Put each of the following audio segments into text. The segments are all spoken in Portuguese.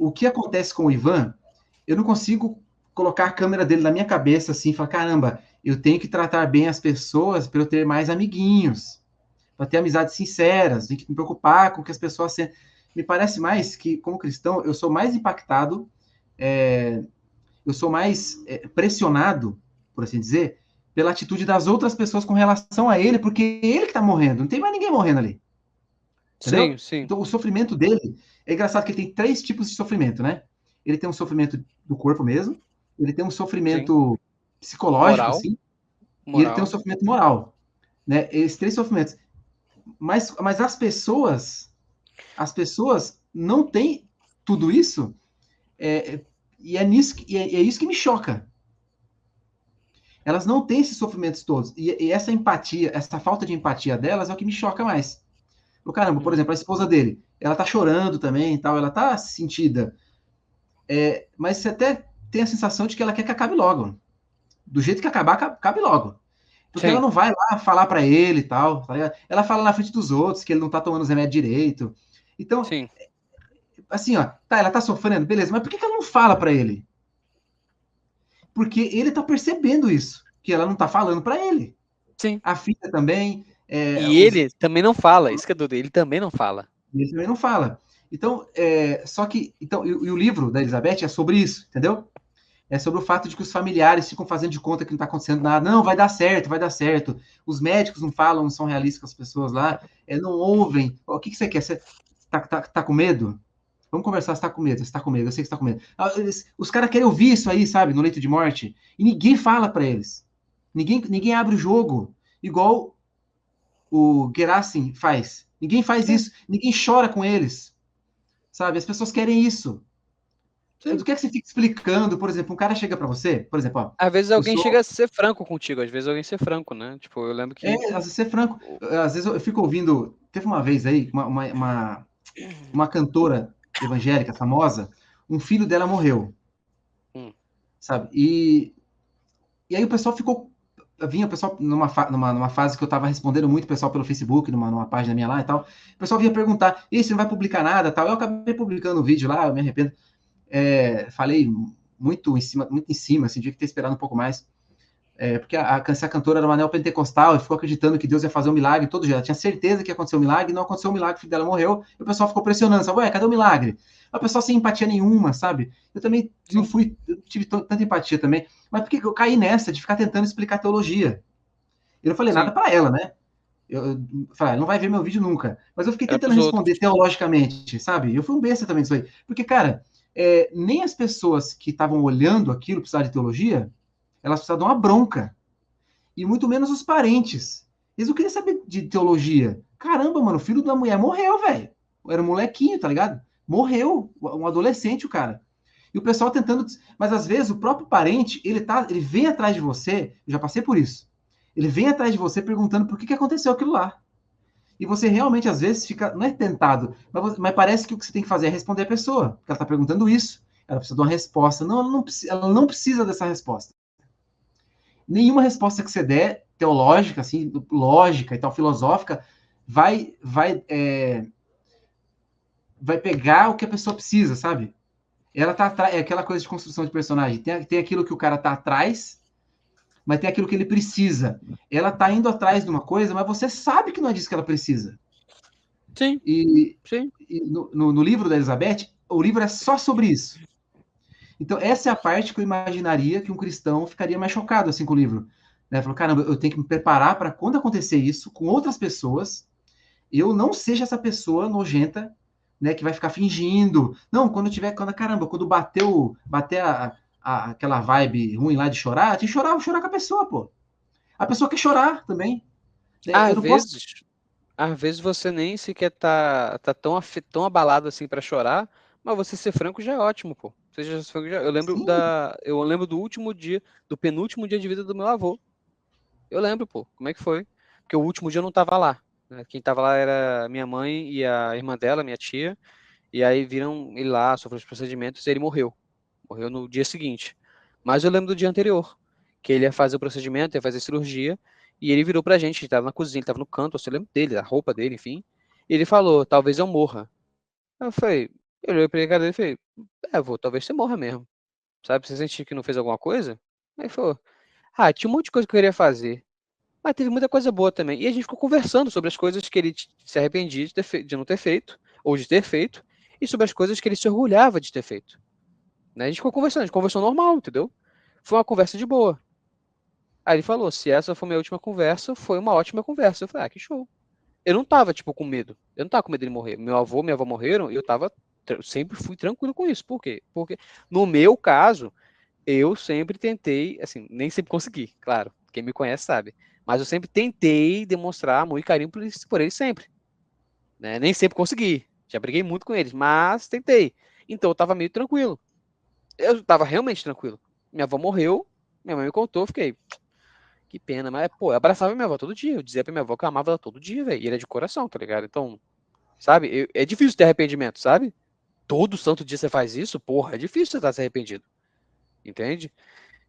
o que acontece com o Ivan, eu não consigo colocar a câmera dele na minha cabeça assim, e falar, caramba, eu tenho que tratar bem as pessoas para eu ter mais amiguinhos, para ter amizades sinceras, tenho que me preocupar com que as pessoas sentem. Me parece mais que, como cristão, eu sou mais impactado, é, eu sou mais pressionado, por assim dizer, pela atitude das outras pessoas com relação a ele, porque é ele que está morrendo, não tem mais ninguém morrendo ali. Sim, Entendeu? sim, Então, o sofrimento dele é engraçado que ele tem 3 tipos de sofrimento, né? Ele tem um sofrimento do corpo mesmo, ele tem um sim. sofrimento psicológico, Moral, assim, e ele tem um moral. sofrimento moral, né? Esses 3 sofrimentos. Mas as pessoas não têm tudo isso, é, e é isso que me choca. Elas não têm esses sofrimentos todos. E essa empatia, essa falta de empatia delas é o que me choca mais. O caramba, por exemplo, a esposa dele, ela tá chorando também e tal, ela tá sentida. Mas você até tem a sensação de que ela quer que acabe logo. Do jeito que acabar, acabe logo. Porque ela Sim, não vai lá falar para ele e tal, tá ligado? Ela fala na frente dos outros que ele não tá tomando os remédios direito. Então, sim, assim, ó, tá, ela tá sofrendo, beleza, mas por que ela não fala para ele? Porque ele tá percebendo isso, que ela não tá falando para ele. sim. A filha também, E ele também não fala, isso que é doido, ele também não fala. ele também não fala. Então, só que, então, e o livro da Elizabeth é sobre isso, entendeu? É sobre o fato de que os familiares ficam fazendo de conta que não está acontecendo nada. Não, vai dar certo, vai dar certo. Os médicos não falam, não são realistas com as pessoas lá, não ouvem. O que você quer? Você tá com medo? Vamos conversar, você tá com medo, você tá com medo, eu sei que você tá com medo. Os caras querem ouvir isso aí, sabe, no leito de morte, e ninguém fala para eles. Ninguém abre o jogo, igual o Gerasim faz. Ninguém faz Sim, isso, ninguém chora com eles, sabe? As pessoas querem isso. Do sim. que é que você fica explicando? Por exemplo, um cara chega para você, por exemplo, ó, Às vezes eu alguém chega sou. a ser franco contigo, às vezes alguém ser franco, né? Tipo, eu lembro que. Às vezes ser franco. Às vezes eu fico ouvindo. Teve uma vez aí, uma cantora evangélica famosa, um filho dela morreu, Hum, sabe? E aí o pessoal ficou. Vinha o pessoal numa fase que eu tava respondendo muito o pessoal pelo Facebook, numa página minha lá e tal. O pessoal vinha perguntar: e você não vai publicar nada tal? Eu acabei publicando o vídeo lá, eu me arrependo. Falei muito em cima, assim, devia ter esperado um pouco mais. Porque essa cantora era uma neopentecostal e ficou acreditando que Deus ia fazer um milagre todo dia. Ela tinha certeza que ia acontecer um milagre e não aconteceu um milagre, o filho dela morreu, e o pessoal ficou pressionando, sabe? Ué, cadê o milagre? O pessoal sem empatia nenhuma, sabe? Eu também não sim, fui, eu tive tanta empatia também, mas por que eu caí nessa de ficar tentando explicar teologia? Eu não falei nada sim. para ela, né? Eu falei, não vai ver meu vídeo nunca. Mas eu fiquei Era tentando pros responder outros. teologicamente, sabe? Eu fui um besta também disso aí. Porque, cara, nem as pessoas que estavam olhando aquilo, precisavam de teologia, elas precisavam de uma bronca e muito menos os parentes. Eles não queriam saber de teologia. Caramba, mano, o filho da mulher morreu, velho. Era um molequinho, tá ligado? Morreu, um adolescente, o cara. E o pessoal tentando. Mas às vezes o próprio parente, ele vem atrás de você, eu já passei por isso. Ele vem atrás de você perguntando por que aconteceu aquilo lá. E você realmente, às vezes, fica. Não é tentado, mas parece que o que você tem que fazer é responder a pessoa. Porque ela está perguntando isso. Ela precisa de uma resposta. Não, ela não precisa dessa resposta. Nenhuma resposta que você der, teológica, assim, lógica e tal, filosófica, vai pegar o que a pessoa precisa, sabe? Ela tá atrás, é aquela coisa de construção de personagem. Tem aquilo que o cara tá atrás, mas tem aquilo que ele precisa. Ela tá indo atrás de uma coisa, mas você sabe que não é disso que ela precisa. Sim, E, sim. no livro da Elizabeth, o livro é só sobre isso. Então, essa é a parte que eu imaginaria que um cristão ficaria mais chocado assim com o livro. Né? Falou, caramba, eu tenho que me preparar para quando acontecer isso com outras pessoas, eu não seja essa pessoa nojenta, né, que vai ficar fingindo. Não, caramba, quando bater aquela vibe ruim lá de chorar, tem que chorar, vou chorar com a pessoa, pô. A pessoa quer chorar também. Né? Eu Às não posso. vezes, às vezes você nem sequer tá tão, tão abalado assim pra chorar, mas você ser franco já é ótimo, pô. Seja franco já. Sim, Eu lembro do último dia, do penúltimo dia de vida do meu avô. Eu lembro, pô, como é que foi? Porque o último dia eu não tava lá, né? Quem tava lá era minha mãe e a irmã dela, minha tia. E aí viram ele lá, sofreu os procedimentos e ele morreu. Morreu no dia seguinte. Mas eu lembro do dia anterior, que ele ia fazer o procedimento, ia fazer a cirurgia, e ele virou pra gente, ele tava na cozinha, ele tava no canto, eu lembro dele, a roupa dele, enfim. E ele falou, talvez eu morra. Eu falei, Eu olhei pra cara dele e falei, vô, talvez você morra mesmo. Sabe? Você sentir que não fez alguma coisa? Aí ele falou, tinha um monte de coisa que eu queria fazer. Mas teve muita coisa boa também. E a gente ficou conversando sobre as coisas que ele se arrependia de não ter feito, ou de ter feito, e sobre as coisas que ele se orgulhava de ter feito. Né? A gente ficou conversando, a gente conversou normal, entendeu? Foi uma conversa de boa. Aí ele falou, se essa foi minha última conversa, foi uma ótima conversa. Eu falei, que show. Eu não tava, tipo, com medo. Eu não tava com medo dele morrer. Meu avô e minha avó morreram e eu tava, sempre fui tranquilo com isso. Por quê? Porque no meu caso, eu sempre tentei, assim, nem sempre consegui, claro. Quem me conhece sabe. Mas eu sempre tentei demonstrar amor e carinho por eles sempre. Né? Nem sempre consegui. Já briguei muito com eles, mas tentei. Então eu tava meio tranquilo. Eu tava realmente tranquilo. Minha avó morreu, minha mãe me contou, eu fiquei, que pena. Mas, pô, eu abraçava minha avó todo dia. Eu dizia pra minha avó que eu amava ela todo dia, velho. E era de coração, tá ligado? Então, sabe? É difícil ter arrependimento, sabe? Todo santo dia você faz isso, porra, é difícil você estar se arrependido. Entende?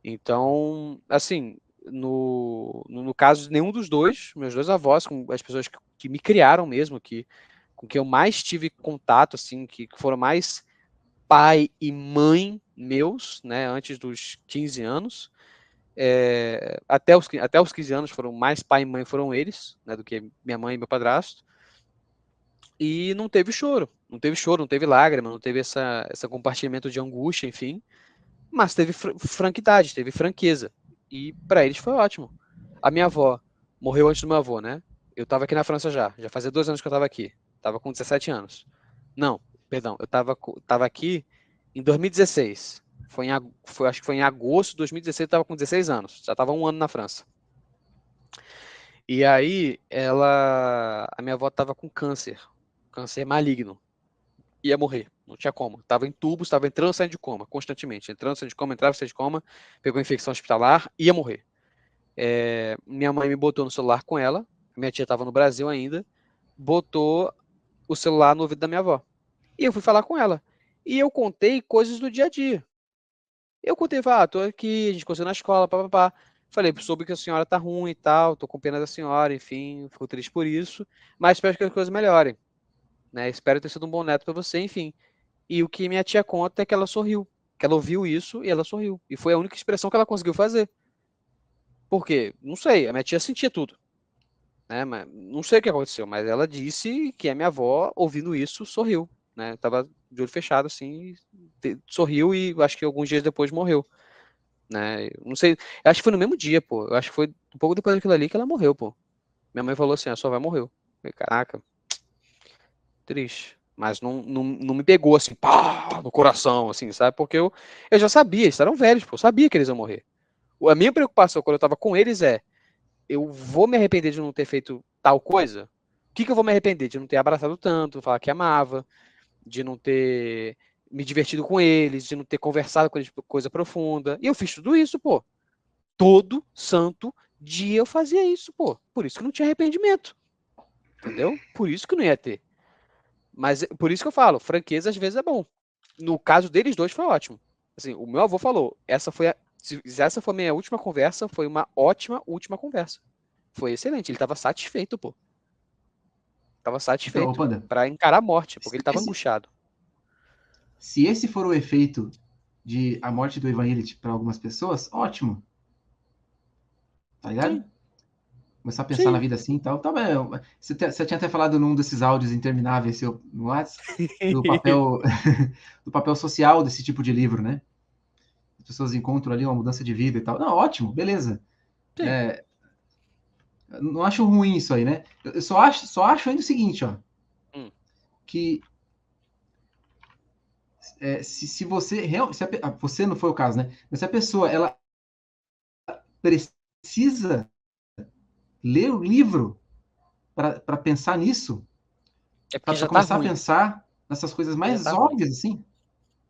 Então, assim, no caso de nenhum dos dois, meus dois avós, com as pessoas que me criaram mesmo, com quem eu mais tive contato, assim, que foram mais pai e mãe meus, né, antes dos 15 anos, até os 15 anos foram mais pai e mãe foram eles, né, do que minha mãe e meu padrasto, e não teve choro, não teve lágrima, não teve essa compartilhamento de angústia, enfim, mas teve franquidade, teve franqueza. E para eles foi ótimo. A minha avó morreu antes do meu avô, né? Eu tava aqui na França já fazia 2 anos que eu tava aqui. Tava com 17 anos. Não, perdão, eu tava aqui em 2016. Acho que foi em agosto de 2016, eu tava com 16 anos. Já tava 1 ano na França. E aí, a minha avó tava com câncer maligno. Ia morrer, não tinha como. Tava em tubos, tava entrando e saindo de coma, constantemente. Entrando, saindo de coma, entrava, saindo de coma, pegou infecção hospitalar, ia morrer. Minha mãe me botou no celular com ela, minha tia estava no Brasil ainda, botou o celular no ouvido da minha avó. E eu fui falar com ela. E eu contei coisas do dia a dia. Eu contei, tô aqui, a gente conversou na escola, papapá. Falei, soube que a senhora tá ruim e tal, tô com pena da senhora, enfim, fico triste por isso, mas espero que as coisas melhorem, né? Espero ter sido um bom neto para você, enfim. E o que minha tia conta é que ela sorriu, que ela ouviu isso e ela sorriu. E foi a única expressão que ela conseguiu fazer. Por quê? Não sei, a minha tia sentia tudo, né? Mas não sei o que aconteceu, mas ela disse que a minha avó, ouvindo isso, sorriu, né? Tava de olho fechado assim, sorriu e acho que alguns dias depois morreu, né? Não sei, acho que foi no mesmo dia, pô. Eu acho que foi um pouco depois daquilo ali que ela morreu, pô. Minha mãe falou assim, a sua avó morreu. Eu falei, caraca, triste. Mas não me pegou assim, pá, no coração, assim, sabe? Porque eu já sabia, eles eram velhos, pô, eu sabia que eles iam morrer. A minha preocupação quando eu tava com eles eu vou me arrepender de não ter feito tal coisa? O que eu vou me arrepender? De não ter abraçado tanto, falar que amava, de não ter me divertido com eles, de não ter conversado com eles coisa profunda. E eu fiz tudo isso, pô. Todo santo dia eu fazia isso, pô. Por isso que não tinha arrependimento. Entendeu? Por isso que não ia ter. Mas por isso que eu falo, franqueza às vezes é bom. No caso deles dois foi ótimo. Assim, o meu avô falou, se essa foi a minha última conversa, foi uma ótima última conversa. Foi excelente, ele estava satisfeito, pô. Tava Então, ô satisfeito Panda, para encarar a morte, porque se ele tava esse, angustiado. se esse for o efeito de a morte do Ivan Illich para algumas pessoas, ótimo, tá Sim, ligado? Começar a pensar na sim. vida assim e tal. Tá bem. Você tinha até falado num desses áudios intermináveis seu, no WhatsApp do papel, do papel social desse tipo de livro, né? As pessoas encontram ali uma mudança de vida e tal. Não, ótimo, beleza. Sim. Não acho ruim isso aí, né? Eu só acho ainda o seguinte, ó, Hum. que se você realmente, você não foi o caso, né? Mas se a pessoa ela precisa ler o livro para pensar nisso, É porque sabe, para já tá começar a ruim. pensar nessas coisas Já mais tá ruim. óbvias, assim,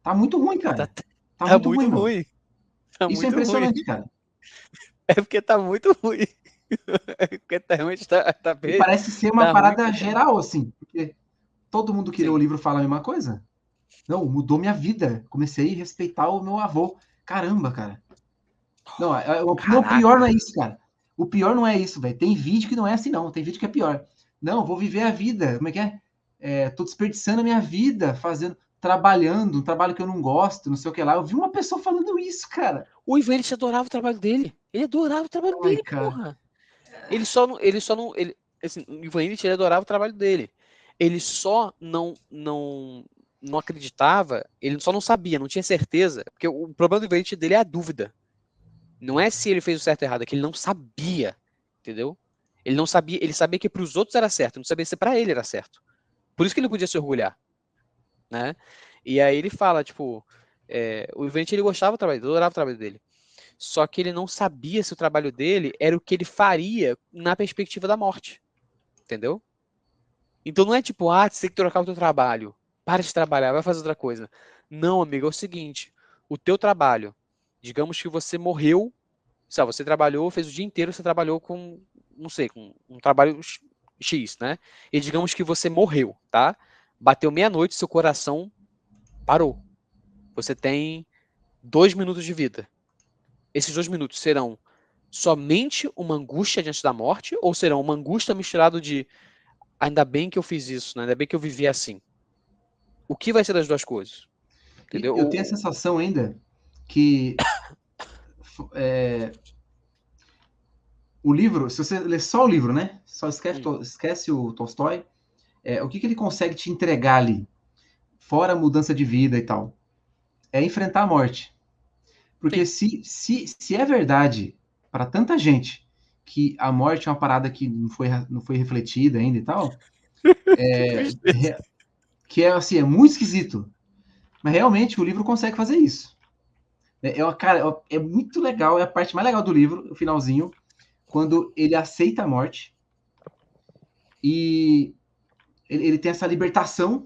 tá muito ruim, Tá, cara. Tá tá muito ruim, muito meu. ruim. Tá Isso é muito ruim. impressionante, cara. É porque tá muito ruim. É porque realmente E parece ser uma tá ruim parada pra caramba. geral, assim, porque todo mundo que lê o Sim. livro fala a mesma coisa. Não, mudou minha vida. Comecei a respeitar o meu avô. Caramba, cara. Não, o pior Caraca. não é isso, cara. O pior não é isso, velho. Tem vídeo que não é assim, não. Tem vídeo que é pior. Não, vou viver a vida. Como é que é? Tô desperdiçando a minha vida fazendo. trabalhando, um trabalho que eu não gosto, não sei o que lá. Eu vi uma pessoa falando isso, cara. O Ivan Illich adorava o trabalho dele. Ele adorava o trabalho Ai, dele, cara. porra. Assim, o Ivan Illich, ele adorava o trabalho dele. Ele só não acreditava, ele só não sabia, não tinha certeza, porque o problema do Ivan Illich dele é a dúvida. Não é se ele fez o certo ou errado, é que ele não sabia, entendeu? Ele não sabia, ele sabia que para os outros era certo, não sabia se para ele era certo. Por isso que ele podia se orgulhar, né? E aí ele fala, tipo, o Ivan Illich, ele gostava do trabalho, adorava o trabalho dele. Só que ele não sabia se o trabalho dele era o que ele faria na perspectiva da morte. Entendeu? Então não é tipo, você tem que trocar o teu trabalho. Para de trabalhar, vai fazer outra coisa. Não, amigo, é o seguinte: o teu trabalho, digamos que você morreu, sabe, você trabalhou, fez o dia inteiro, você trabalhou com, não sei, com um trabalho X, né? E digamos que você morreu, tá? Bateu meia-noite, seu coração parou. Você tem 2 minutos de vida. Esses 2 minutos serão somente uma angústia diante da morte ou serão uma angústia misturada de ainda bem que eu fiz isso, né? Ainda bem que eu vivi assim. O que vai ser das duas coisas? E Entendeu? eu tenho a sensação ainda que o livro, se você ler só o livro, né? Só esquece o Tolstói, o que ele consegue te entregar ali, fora a mudança de vida e tal, é enfrentar a morte. Porque Sim. se é verdade para tanta gente que a morte é uma parada que não foi refletida ainda e tal, Que tristeza. que é assim, é muito esquisito. Mas realmente o livro consegue fazer isso. Cara, é muito legal, é a parte mais legal do livro, o finalzinho, quando ele aceita a morte e ele tem essa libertação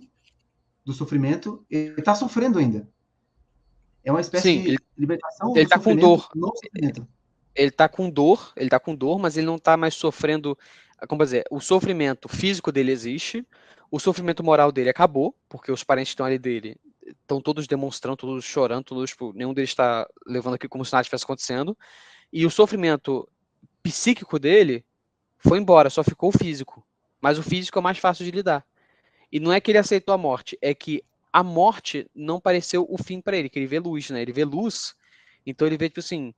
do sofrimento, ele está sofrendo ainda. É uma espécie Sim, de libertação ele do tá com sofrimento dor. no sofrimento. Ele tá com dor, mas ele não tá mais sofrendo, como dizer, o sofrimento físico dele existe, o sofrimento moral dele acabou, porque os parentes que estão ali dele estão todos demonstrando, todos chorando, todos, tipo, nenhum deles está levando aquilo como se nada estivesse acontecendo, e o sofrimento psíquico dele foi embora, só ficou o físico. Mas o físico é mais fácil de lidar. E não é que ele aceitou a morte, é que a morte não pareceu o fim para ele, que ele vê luz, né? Ele vê luz, então ele vê, tipo assim,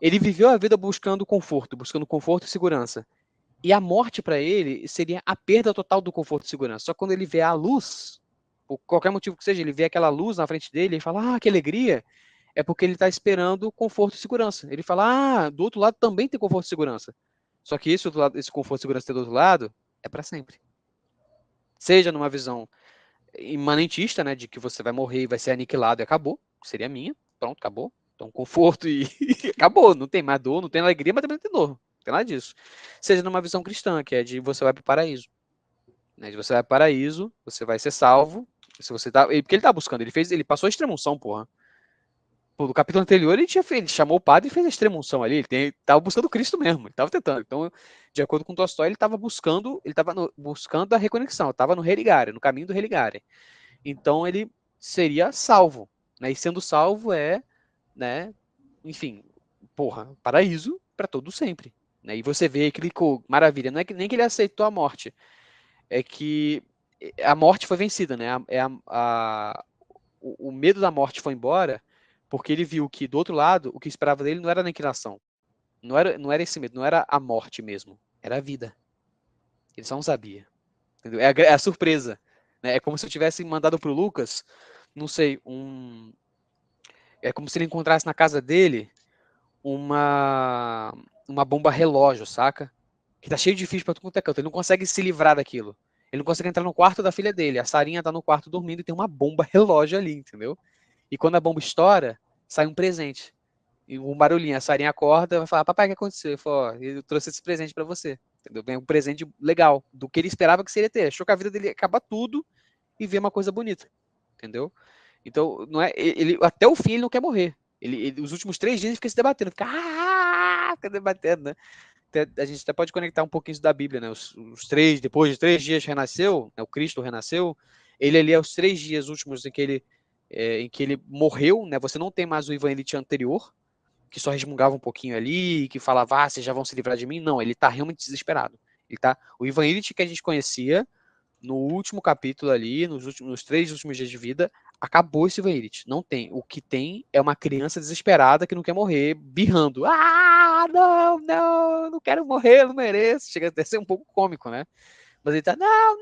ele viveu a vida buscando conforto e segurança. E a morte para ele seria a perda total do conforto e segurança. Só que quando ele vê a luz, por qualquer motivo que seja, ele vê aquela luz na frente dele e fala, que alegria, é porque ele está esperando conforto e segurança. Ele fala, do outro lado também tem conforto e segurança. Só que esse, outro lado, esse conforto e segurança que tem do outro lado é para sempre. Seja numa visão imanentista, né, de que você vai morrer e vai ser aniquilado e acabou, seria a minha, pronto, acabou. Então, conforto e acabou, não tem mais dor, não tem alegria, mas também não tem dor, não tem nada disso. Seja numa visão cristã, que é de você vai para o paraíso. Né, de você vai para o paraíso, você vai ser salvo, se você tá, porque ele tá buscando, ele passou a extrema-unção, porra. Pô, no capítulo anterior ele chamou o padre e fez a extrema-unção ali, ele tava buscando Cristo mesmo, ele tava tentando. Então, de acordo com Tolstói, ele estava buscando a reconexão, estava no religare, no caminho do religare. Então ele seria salvo, né? E sendo salvo né, enfim, porra, paraíso para todo sempre, né? E você vê que clicou, maravilha, não é que nem que ele aceitou a morte, é que a morte foi vencida, né? O medo da morte foi embora, porque ele viu que do outro lado, o que esperava dele não era a aniquilação, não era esse medo, não era a morte mesmo, era a vida. Ele só não sabia. Entendeu? É a surpresa. Né? É como se eu tivesse mandado pro Lucas, não sei, é como se ele encontrasse na casa dele uma uma bomba relógio, saca? Que tá cheio de fios pra tudo quanto é canto. Ele não consegue se livrar daquilo. Ele não consegue entrar no quarto da filha dele. A Sarinha tá no quarto dormindo e tem uma bomba relógio ali, entendeu? E quando a bomba estoura, sai um presente. E um barulhinho. A Sarinha acorda e vai falar: Papai, o que aconteceu? Eu falo: eu trouxe esse presente pra você. Entendeu? Vem um presente legal, do que ele esperava que seria ter. Achou que a vida dele ia acabar tudo e ver uma coisa bonita. Entendeu? Então, não é, ele até o fim ele não quer morrer. Os últimos 3 dias ele fica se debatendo, fica debatendo, né? A gente até pode conectar um pouquinho isso da Bíblia, né? Depois de 3 dias renasceu, né? O Cristo renasceu. Ele ali, aos 3 dias últimos em que ele morreu, né? Você não tem mais o Ivan Illich anterior, que só resmungava um pouquinho ali, que falava, vocês já vão se livrar de mim. Não, ele tá realmente desesperado. O Ivan Illich que a gente conhecia no último capítulo ali, nos 3 últimos dias de vida, Acabou esse Silver não tem. O que tem é uma criança desesperada que não quer morrer, birrando. Ah, não quero morrer, eu não mereço. Chega até a ser um pouco cômico, né? Mas ele tá, não.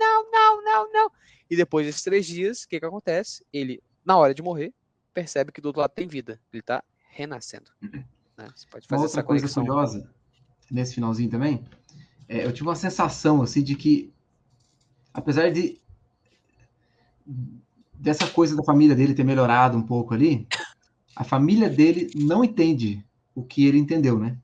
E depois desses 3 dias, o que acontece? Ele, na hora de morrer, percebe que do outro lado tem vida. Ele tá renascendo. Né? Você pode Uma fazer outra essa coisa conexão. curiosa, nesse finalzinho também, eu tive uma sensação, assim, de que, apesar dessa coisa da família dele ter melhorado um pouco ali, a família dele não entende o que ele entendeu, né?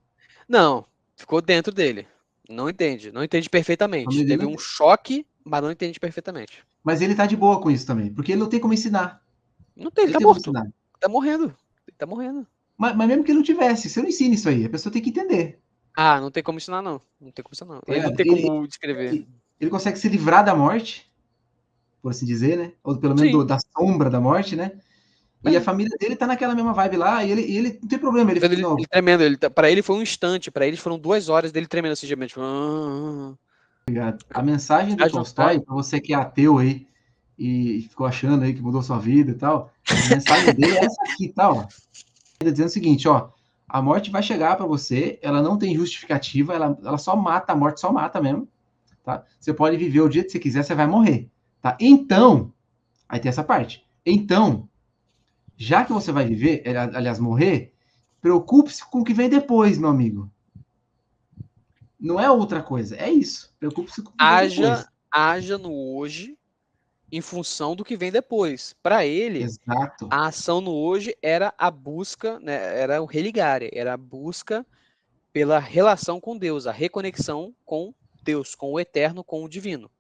Não, ficou dentro dele. Não entende A perfeitamente. família dele Teve não um entende. choque, mas não entende perfeitamente. Mas ele tá de boa com isso também, porque ele não tem como ensinar. Não tem, ele Ele tá tem como morto. ensinar. Tá morrendo. Ele tá morrendo. Mas mesmo que ele não tivesse, você não ensina isso aí, a pessoa tem que entender. Ah, não tem como ensinar, não. Não tem como ensinar, não. Tá Ele não ligado? tem como descrever. Ele consegue se livrar da morte, por assim dizer, né? Ou pelo menos Sim. da sombra da morte, né? E a É. família dele tá naquela mesma vibe lá, e ele não tem problema, ele, Ele não, tremendo, pra ele foi um instante, pra eles foram 2 horas dele tremendo assim, tipo, a mensagem do viagem Tolstói, astral. para você que é ateu aí e ficou achando aí que mudou sua vida e tal, a mensagem dele é essa aqui, tá? Ó. Ele tá dizendo o seguinte, ó, a morte vai chegar para você, ela não tem justificativa, ela só mata, a morte só mata mesmo, tá? Você pode viver o dia que você quiser, você vai morrer, tá? Então, aí tem essa parte. Então, já que você vai viver, aliás, morrer, preocupe-se com o que vem depois, meu amigo. Não é outra coisa, é isso. Preocupe-se com o que vem depois. Haja no hoje em função do que vem depois. Para ele, Exato. a ação no hoje era a busca, né, era o religare, era a busca pela relação com Deus, a reconexão com Deus, com o eterno, com o divino.